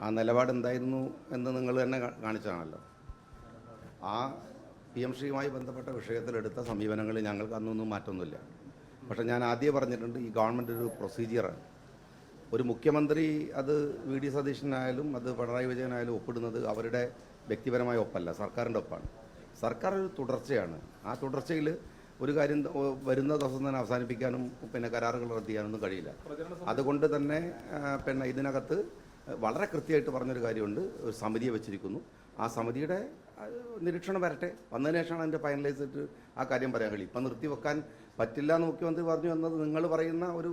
ആ നിലപാട് എന്തായിരുന്നു എന്ന് നിങ്ങൾ തന്നെ കാണിച്ചതാണല്ലോ. ആ PMശ്രീയുമായി ബന്ധപ്പെട്ട വിഷയത്തിലെടുത്ത സമീപനങ്ങളിൽ ഞങ്ങൾക്ക് അന്നൊന്നും മാറ്റമൊന്നുമില്ല. പക്ഷേ ഞാൻ ആദ്യം പറഞ്ഞിട്ടുണ്ട്, ഈ ഗവൺമെൻറ് ഒരു പ്രൊസീജിയറാണ്. ഒരു മുഖ്യമന്ത്രി അത് VD സതീശനായാലും അത് പിണറായി വിജയനായാലും ഒപ്പിടുന്നത് അവരുടെ വ്യക്തിപരമായ ഒപ്പല്ല, സർക്കാരിൻ്റെ ഒപ്പാണ്. സർക്കാർ ഒരു തുടർച്ചയാണ്. ആ തുടർച്ചയിൽ ഒരു കാര്യം വരുന്ന ദിവസം തന്നെ അവസാനിപ്പിക്കാനും കരാറുകൾ റദ്ദ് ചെയ്യാനൊന്നും കഴിയില്ല. അതുകൊണ്ട് തന്നെ ഇതിനകത്ത് വളരെ കൃത്യമായിട്ട് പറഞ്ഞൊരു കാര്യമുണ്ട്. ഒരു സമിതിയെ വെച്ചിരിക്കുന്നു. ആ സമിതിയുടെ നിരീക്ഷണം വരട്ടെ, വന്നതിന് ശേഷമാണ് അതിൻ്റെ ഫൈനലൈസ് ചെയ്തിട്ട് ആ കാര്യം പറയാൻ കഴിയും. ഇപ്പം നിർത്തിവെക്കാൻ പറ്റില്ല എന്ന് മുഖ്യമന്ത്രി പറഞ്ഞു എന്നത് നിങ്ങൾ പറയുന്ന ഒരു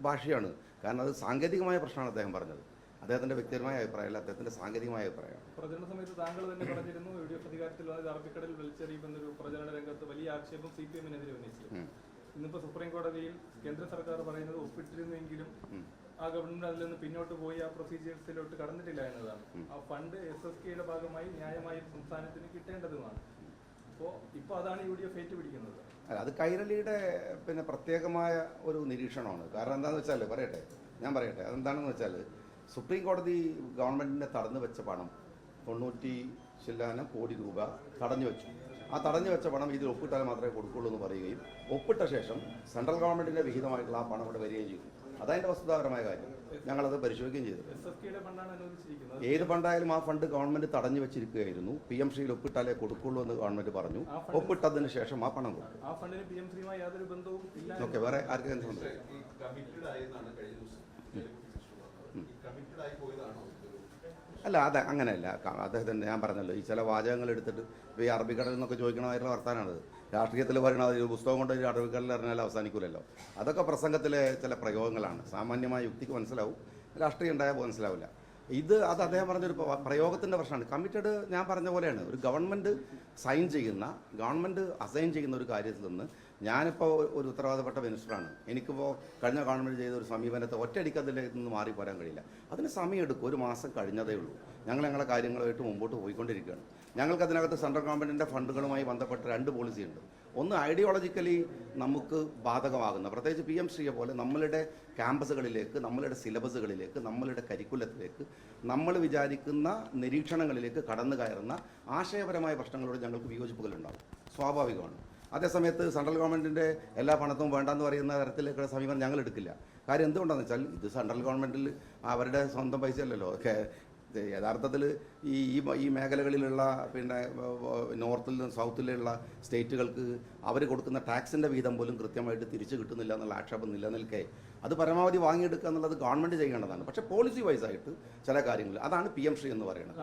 ഭാഷയാണ്. കാരണം അത് സാങ്കേതികമായ പ്രശ്നമാണ് അദ്ദേഹം പറഞ്ഞത്. അദ്ദേഹത്തിൻ്റെ വ്യക്തിപരമായ അഭിപ്രായമല്ല, അദ്ദേഹത്തിൻ്റെ സാങ്കേതികമായ അഭിപ്രായമാണ്. പ്രചരണ സമയത്ത് താങ്കൾ തന്നെ പറഞ്ഞിരുന്നു UDF അധികാരത്തിൽ വന്നത് അറബിക്കടൽ വലിച്ചെറിയുമെന്നൊരു പ്രചരണ രംഗത്ത് വലിയ ആക്ഷേപം CPM-നെതിരെ ഉന്നയിച്ചു. ഇന്നിപ്പോൾ സുപ്രീം കോടതിയിൽ കേന്ദ്ര സർക്കാർ പറയുന്നത് ഒപ്പിട്ടിരുന്നെങ്കിലും ആ ഗവൺമെന്റ് അതിൽ നിന്ന് പിന്നോട്ട് പോയി ആ പ്രൊസീജിയേഴ്സിലോട്ട് കടന്നിട്ടില്ല എന്നതാണ്. ആ ഫണ്ട് SSKയുടെ ഭാഗമായി ന്യായമായി സംസ്ഥാനത്തിന് കിട്ടേണ്ടതുമാണ്. ഇപ്പോൾ അതാണ് UDF ഏറ്റുപിടിക്കുന്നത്. അത് കൈരളിയുടെ പ്രത്യേകമായ ഒരു നിരീക്ഷണമാണ്. കാരണം എന്താണെന്ന് വെച്ചാൽ ഞാൻ പറയട്ടെ അതെന്താണെന്ന് വെച്ചാൽ, സുപ്രീം കോടതി ഗവൺമെൻറ്റിനെ തടഞ്ഞു വെച്ച പണം 90 ചില്ലാനം കോടി രൂപ തടഞ്ഞു വെച്ചു. ആ തടഞ്ഞു വെച്ച പണം ഇതിൽ ഒപ്പിട്ടാൽ മാത്രമേ കൊടുക്കുള്ളൂ എന്ന് പറയുകയും ഒപ്പിട്ട ശേഷം സെൻട്രൽ ഗവൺമെൻറ്റിൻ്റെ വിഹിതമായിട്ടുള്ള ആ പണം ഇവിടെ വരികയും ചെയ്തു. അതതിൻ്റെ വസ്തുതാപരമായ കാര്യം. ഞങ്ങളത് പരിശോധിക്കുകയും ചെയ്തു. ഏത് ഫണ്ടായാലും ആ ഫണ്ട് ഗവൺമെൻറ് തടഞ്ഞു വെച്ചിരിക്കുകയായിരുന്നു. PMശ്രീയിൽ ഒപ്പിട്ടാലേ കൊടുക്കുള്ളൂ എന്ന് ഗവൺമെൻറ് പറഞ്ഞു. ഒപ്പിട്ടതിന് ശേഷം ആ പണം കൊടുത്തു. ഓക്കെ, വേറെ ആർക്കെങ്കിലും അല്ല, അത് അങ്ങനെയല്ല. അദ്ദേഹത്തിൻ്റെ ഞാൻ പറഞ്ഞല്ലോ, ഈ ചില വാചകങ്ങൾ എടുത്തിട്ട് ഇപ്പോൾ ഈ അറബിക്കടലിൽ നിന്നൊക്കെ ചോദിക്കണമായിട്ടുള്ള വർത്താനാണത്. രാഷ്ട്രീയത്തിൽ പറയണത് ഒരു പുസ്തകം കൊണ്ട് അറബിക്കടലിൽ അറിഞ്ഞാൽ അവസാനിക്കില്ലല്ലോ. അതൊക്കെ പ്രസംഗത്തിലെ ചില പ്രയോഗങ്ങളാണ്. സാമാന്യമായ യുക്തിക്ക് മനസ്സിലാവും, രാഷ്ട്രീയം ഉണ്ടായാൽ മനസ്സിലാവില്ല. അത് അദ്ദേഹം പറഞ്ഞൊരു പ്രയോഗത്തിൻ്റെ പ്രശ്നമാണ്. കമ്മിറ്റഡ് ഞാൻ പറഞ്ഞ പോലെയാണ്. ഒരു ഗവൺമെൻറ് ഗവൺമെൻറ് അസൈൻ ചെയ്യുന്ന ഒരു കാര്യത്തിൽ നിന്ന് ഞാനിപ്പോൾ ഒരു ഉത്തരവാദപ്പെട്ട മിനിസ്റ്ററാണ്. എനിക്കിപ്പോൾ കഴിഞ്ഞ ഗവൺമെൻറ് ചെയ്ത ഒരു സമീപനത്തെ ഒറ്റയടിക്ക് അതിൽ നിന്ന് മാറിപ്പോരാൻ കഴിയില്ല. അതിന് സമയമെടുക്കും. ഒരു മാസം കഴിഞ്ഞതേ ഉള്ളൂ. ഞങ്ങളെ കാര്യങ്ങളുമായിട്ട് മുമ്പോട്ട് പോയിക്കൊണ്ടിരിക്കുകയാണ്. ഞങ്ങൾക്കതിനകത്ത് സെൻട്രൽ ഗവൺമെൻറ്റിൻ്റെ ഫണ്ടുകളുമായി ബന്ധപ്പെട്ട 2 പോളിസിയുണ്ട്. ഒന്ന് ഐഡിയോളജിക്കലി നമുക്ക് ബാധകമാകുന്ന, പ്രത്യേകിച്ച് PMശ്രീയെ പോലെ നമ്മളുടെ ക്യാമ്പസുകളിലേക്ക്, നമ്മളുടെ സിലബസുകളിലേക്ക്, നമ്മളുടെ കരിക്കുലത്തിലേക്ക്, നമ്മൾ വിചാരിക്കുന്ന നിരീക്ഷണങ്ങളിലേക്ക് കടന്നു കയറുന്ന ആശയപരമായ പ്രശ്നങ്ങളോട് ഞങ്ങൾക്ക് വിയോജിപ്പുകളുണ്ടാകും, സ്വാഭാവികമാണ്. അതേസമയത്ത് സെൻട്രൽ ഗവൺമെൻറ്റിൻ്റെ എല്ലാ പണത്തും വേണ്ടെന്ന് പറയുന്ന തരത്തിലേക്കുള്ള സമീപനം ഞങ്ങൾ എടുക്കില്ല. കാര്യം എന്തുകൊണ്ടാണെന്ന് വെച്ചാൽ ഇത് സെൻട്രൽ ഗവൺമെൻറ്റിൽ അവരുടെ സ്വന്തം പൈസയല്ലല്ലോ. യഥാർത്ഥത്തിൽ ഈ മേഖലകളിലുള്ള നോർത്തിലും സൗത്തിലുള്ള സ്റ്റേറ്റുകൾക്ക് അവർ കൊടുക്കുന്ന ടാക്സിൻ്റെ വിഹിതം പോലും കൃത്യമായിട്ട് തിരിച്ചു കിട്ടുന്നില്ല എന്നുള്ള ആക്ഷേപം നിലനിൽക്കെ അത് പരമാവധി വാങ്ങിയെടുക്കുക എന്നുള്ളത് ഗവൺമെൻറ് ചെയ്യേണ്ടതാണ്. പക്ഷേ പോളിസി വൈസായിട്ട് ചില കാര്യങ്ങൾ, അതാണ് PMശ്രീ എന്ന് പറയുന്നത്.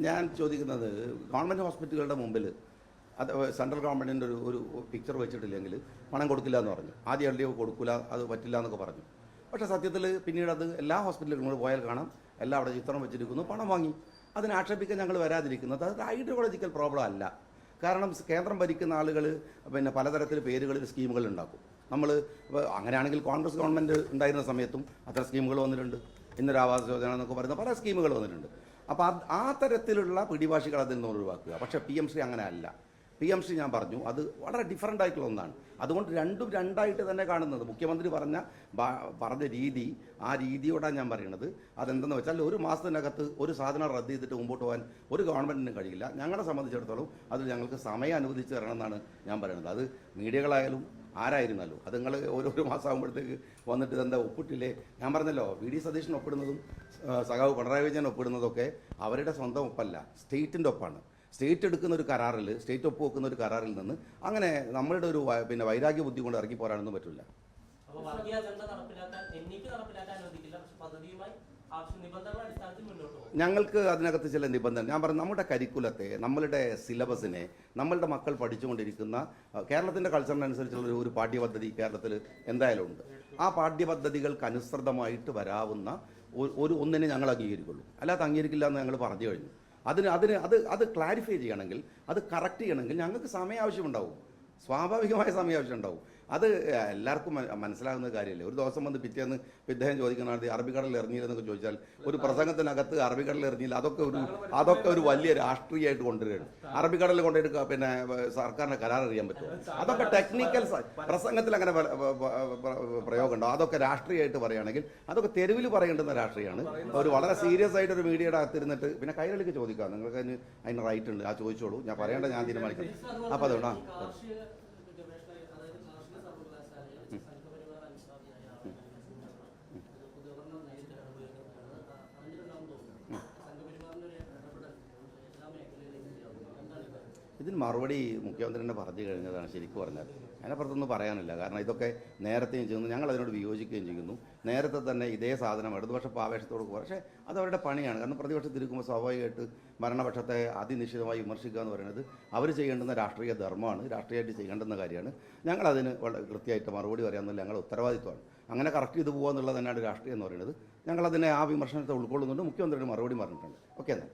ഞാൻ ചോദിക്കുന്നത്, ഗവൺമെൻറ് ഹോസ്പിറ്റലുകളുടെ മുമ്പിൽ അത് സെൻട്രൽ ഗവൺമെൻറ്റിൻ്റെ ഒരു പിക്ചർ വെച്ചിട്ടില്ലെങ്കിൽ പണം കൊടുക്കില്ല എന്ന് പറഞ്ഞു. ആദ്യം LDF കൊടുക്കില്ല, അത് പറ്റില്ല എന്നൊക്കെ പറഞ്ഞു. പക്ഷേ സത്യത്തിൽ പിന്നീട് അത് എല്ലാ ഹോസ്പിറ്റലുകളും പോയാൽ കാണാം, എല്ലാം അവിടെ ചിത്രം വെച്ചിരിക്കുന്നു, പണം വാങ്ങി. അതിനെ ആക്ഷേപിക്കാൻ ഞങ്ങൾ വരാതിരിക്കുന്നത് അത് ഐഡിയോളജിക്കൽ പ്രോബ്ലം അല്ല. കാരണം കേന്ദ്രം ഭരിക്കുന്ന ആളുകൾ പലതരത്തിൽ പേരുകളിൽ സ്കീമുകൾ ഉണ്ടാക്കും. നമ്മൾ അങ്ങനെയാണെങ്കിൽ കോൺഗ്രസ് ഗവൺമെൻറ് ഉണ്ടായിരുന്ന സമയത്തും അത്ര സ്കീമുകൾ വന്നിട്ടുണ്ട്. ഇന്നൊരു ആവാസ് യോജന എന്നൊക്കെ പറയുന്ന പല സ്കീമുകൾ വന്നിട്ടുണ്ട്. അപ്പോൾ ആ തരത്തിലുള്ള പിടിവാശികൾ അതിൽ നിന്ന് ഒഴിവാക്കുക. പക്ഷേ PMശ്രീ അങ്ങനെ അല്ല. PMശ്രീ ഞാൻ പറഞ്ഞു അത് വളരെ ഡിഫറൻ്റ് ആയിട്ടുള്ള ഒന്നാണ്. അതുകൊണ്ട് രണ്ടും രണ്ടായിട്ട് തന്നെ കാണുന്നത്. മുഖ്യമന്ത്രി പറഞ്ഞ രീതി, ആ രീതിയോടാണ് ഞാൻ പറയുന്നത്. അതെന്തെന്ന് വെച്ചാൽ ഒരു മാസത്തിനകത്ത് ഒരു സാധനം റദ്ദ് ചെയ്തിട്ട് മുമ്പോട്ട് പോകാൻ ഒരു ഗവൺമെൻറ്റിനും കഴിയില്ല. ഞങ്ങളെ സംബന്ധിച്ചിടത്തോളം അതിൽ ഞങ്ങൾക്ക് സമയം അനുവദിച്ച് തരണമെന്നാണ് ഞാൻ പറയുന്നത്. അത് മീഡിയകളായാലും ആരായിരുന്നല്ലോ, അത് നിങ്ങൾ ഓരോ മാസം ആകുമ്പോഴത്തേക്ക് വന്നിട്ട് ഇതെന്താ ഒപ്പിട്ടില്ലേ? ഞാൻ പറഞ്ഞല്ലോ, VD സതീശൻ ഒപ്പിടുന്നതും സഖാവ് പിണറായി വിജയൻ ഒപ്പിടുന്നതൊക്കെ അവരുടെ സ്വന്തം ഒപ്പല്ല, സ്റ്റേറ്റിൻ്റെ ഒപ്പാണ്. സ്റ്റേറ്റ് എടുക്കുന്ന ഒരു കരാറിൽ, സ്റ്റേറ്റ് ഒപ്പ് വെക്കുന്ന ഒരു കരാറിൽ നിന്ന് അങ്ങനെ നമ്മളുടെ ഒരു വൈരാഗ്യ ബുദ്ധി കൊണ്ട് ഇറങ്ങി പോരാനൊന്നും പറ്റില്ല. ഞങ്ങൾക്ക് അതിനകത്ത് ചില നിബന്ധന, ഞാൻ പറഞ്ഞു, നമ്മുടെ കരിക്കുലത്തെ, നമ്മളുടെ സിലബസിനെ, നമ്മളുടെ മക്കൾ പഠിച്ചുകൊണ്ടിരിക്കുന്ന കേരളത്തിൻ്റെ കൾച്ചറിനനുസരിച്ചുള്ള ഒരു പാഠ്യപദ്ധതി കേരളത്തിൽ എന്തായാലും ഉണ്ട്. ആ പാഠ്യപദ്ധതികൾക്ക് അനുസൃതമായിട്ട് വരാവുന്ന ഒന്നിനെ ഞങ്ങൾ അംഗീകരിക്കുള്ളൂ. അല്ലാതെ അംഗീകരിക്കില്ല എന്ന് ഞങ്ങൾ പറഞ്ഞു കഴിഞ്ഞു. അത് ക്ലാരിഫൈ ചെയ്യണമെങ്കിൽ, അത് കറക്റ്റ് ചെയ്യണമെങ്കിൽ ഞങ്ങൾക്ക് സമയം ആവശ്യമുണ്ടാവും, സ്വാഭാവികമായ സമയം ആവശ്യമുണ്ടാവും. അത് എല്ലാവർക്കും മനസ്സിലാകുന്ന കാര്യമല്ലേ. ഒരു ദിവസം വന്ന് പിറ്റേന്ന് ഇദ്ദേഹം ചോദിക്കുന്ന അറബിക്കടലിൽ ഇറങ്ങിയില്ലെന്നൊക്കെ ചോദിച്ചാൽ ഒരു പ്രസംഗത്തിനകത്ത് അറബിക്കടലിൽ ഇറങ്ങിയില്ല അതൊക്കെ ഒരു വലിയ രാഷ്ട്രീയമായിട്ട് കൊണ്ടുവരികയാണ്. അറബിക്കടലിൽ കൊണ്ടുപോയിട്ട് പിന്നെ സർക്കാരിൻ്റെ കരാർ അറിയാൻ പറ്റുമോ? അതൊക്കെ ടെക്നിക്കൽ പ്രസംഗത്തിൽ അങ്ങനെ പ്രയോഗമുണ്ടോ? അതൊക്കെ രാഷ്ട്രീയമായിട്ട് പറയുകയാണെങ്കിൽ അതൊക്കെ തെരുവിൽ പറയേണ്ടുന്ന രാഷ്ട്രീയമാണ്. ഒരു വളരെ സീരിയസ് ആയിട്ട് ഒരു മീഡിയയുടെ അകത്തിരുന്നിട്ട് പിന്നെ കൈരളിക്ക് ചോദിക്കാം, നിങ്ങൾക്ക് അതിന് റൈറ്റ് ഉണ്ട്, ആ ചോദിച്ചോളൂ, ഞാൻ പറയേണ്ട ഞാൻ തീരുമാനിക്കണം. അപ്പോൾ അതുകൊണ്ടാ ഇതിന് മറുപടി മുഖ്യമന്ത്രി തന്നെ പറഞ്ഞു കഴിഞ്ഞതാണ് ശരിക്കും പറഞ്ഞാൽ. അതിനപ്പുറത്തൊന്നും പറയാനില്ല. കാരണം ഇതൊക്കെ നേരത്തെയും ചെയ്യുന്നു, ഞങ്ങൾ അതിനോട് വിയോജിക്കുകയും ചെയ്യുന്നു. നേരത്തെ തന്നെ ഇതേ സാധനം ഇടതുപക്ഷ ആവേശത്തോട് പോകും. പക്ഷേ അത് അവരുടെ പണിയാണ്. കാരണം പ്രതിപക്ഷത്തിരിക്കുമ്പോൾ സ്വാഭാവികമായിട്ട് ഭരണപക്ഷത്തെ അതിനിശ്ചിതമായി വിമർശിക്കുക എന്ന് പറയുന്നത് അവർ ചെയ്യേണ്ടുന്ന രാഷ്ട്രീയ ധർമ്മമാണ്, രാഷ്ട്രീയമായിട്ട് ചെയ്യേണ്ടുന്ന കാര്യമാണ്. ഞങ്ങളതിന് വളരെ കൃത്യമായിട്ട് മറുപടി പറയാമെന്നുള്ള ഞങ്ങളുടെ ഉത്തരവാദിത്വമാണ്. അങ്ങനെ കറക്റ്റ് ചെയ്ത് പോകുക എന്നുള്ളത് തന്നെയാണ് രാഷ്ട്രീയം എന്ന് പറയുന്നത്. ഞങ്ങളതിനെ ആ വിമർശനത്തെ ഉൾക്കൊള്ളുന്നുണ്ട്. മുഖ്യമന്ത്രിയുടെ മറുപടി പറഞ്ഞിട്ടുണ്ട്. ഓക്കെ എന്നാൽ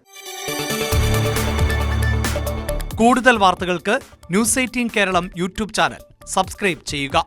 കൂടുതൽ വാർത്തകൾക്ക് news 18 Keralam YouTube channel subscribe ചെയ്യുക.